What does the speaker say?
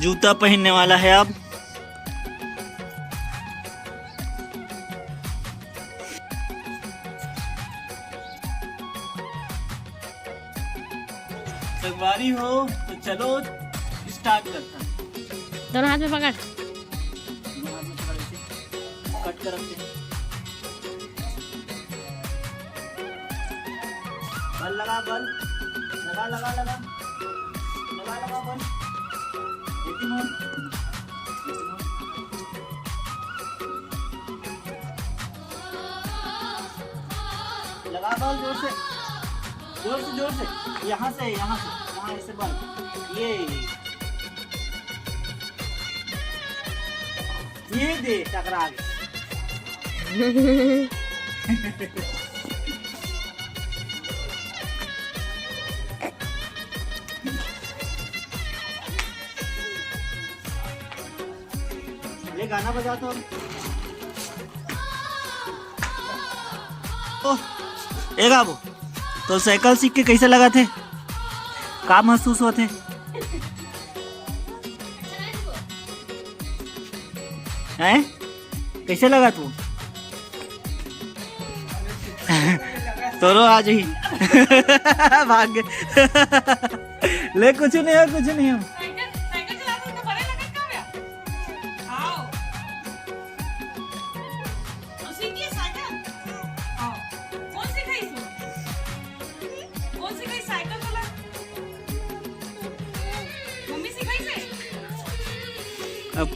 जूता पहनने वाला है अब। सवारी हो तो चलो स्टार्ट करता है। दोनों हाथ में पकड़। दोनों हाथ में पकड़ ऐसे कट कर रखते हैं। बल लगा, बल लगा लगा लगा लगा लगा बल। एटी मोड़, एटी मोड़। लगा बल जोर से, जोर से जोर से। यहाँ से यहाँ ऐसे बल। ये दे टकरा गए। ये गाना बजा तो ए गाबो, तो साइकिल सीख के कैसे लगा थे? का महसूस होते? हैं? कैसे लगा तू? तोरो आज ही भाग गए। ले कुछ नहीं है, कुछ नहीं है। अब